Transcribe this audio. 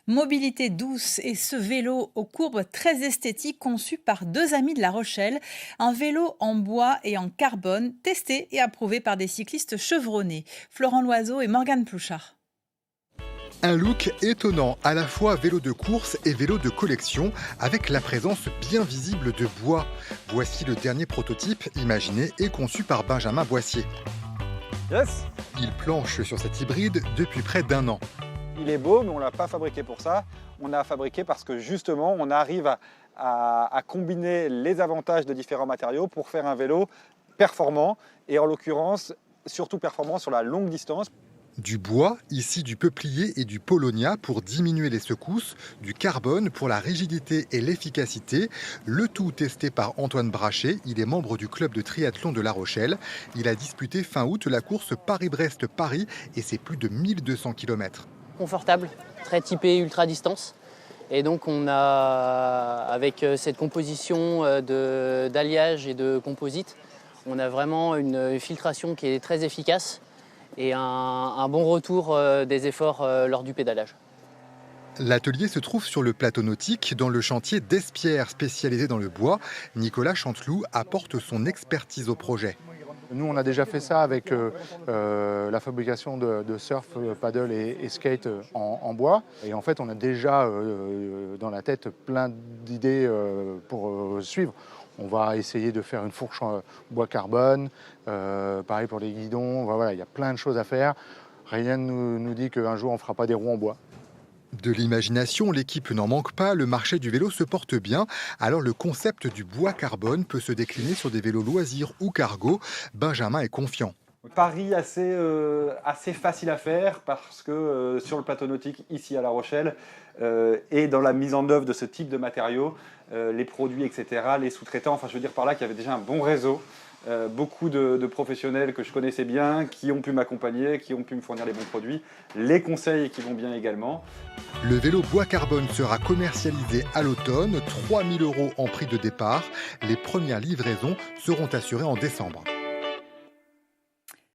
Mobilité douce et ce vélo aux courbes très esthétiques conçu par deux amis de La Rochelle. Un vélo en bois et en carbone testé et approuvé par des cyclistes chevronnés. Florent Loiseau et Morgane Plouchard. Un look étonnant, à la fois vélo de course et vélo de collection, avec la présence bien visible de bois. Voici le dernier prototype imaginé et conçu par Benjamin Boissier. Yes. Il planche sur cet hybride depuis près d'un an. Il est beau, mais on ne l'a pas fabriqué pour ça. On l'a fabriqué parce que justement, on arrive à combiner les avantages de différents matériaux pour faire un vélo performant et en l'occurrence, surtout performant sur la longue distance. Du bois, ici du peuplier et du paulownia pour diminuer les secousses, du carbone pour la rigidité et l'efficacité, le tout testé par Antoine Brachet, il est membre du club de triathlon de La Rochelle. Il a disputé fin août la course Paris-Brest-Paris et c'est plus de 1200 km. Confortable, très typé ultra distance. Et donc on a, avec cette composition d'alliage et de composite, on a vraiment une filtration qui est très efficace et un bon retour des efforts lors du pédalage. L'atelier se trouve sur le plateau nautique, dans le chantier d'Espierres, spécialisé dans le bois. Nicolas Chanteloup apporte son expertise au projet. Nous, on a déjà fait ça avec la fabrication de surf, paddle et skate en bois. Et en fait, on a déjà dans la tête plein d'idées pour suivre. On va essayer de faire une fourche en bois carbone, pareil pour les guidons. Voilà, il y a plein de choses à faire. Rien ne nous dit qu'un jour, on ne fera pas des roues en bois. De l'imagination, l'équipe n'en manque pas, le marché du vélo se porte bien. Alors le concept du bois carbone peut se décliner sur des vélos loisirs ou cargo. Benjamin est confiant. Pari assez facile à faire parce que sur le plateau nautique ici à La Rochelle et dans la mise en œuvre de ce type de matériaux, les produits, etc., les sous-traitants, enfin je veux dire par là qu'il y avait déjà un bon réseau. Beaucoup de professionnels que je connaissais bien, qui ont pu m'accompagner, qui ont pu me fournir les bons produits, les conseils qui vont bien également. Le vélo bois carbone sera commercialisé à l'automne, 3 000 € en prix de départ. Les premières livraisons seront assurées en décembre.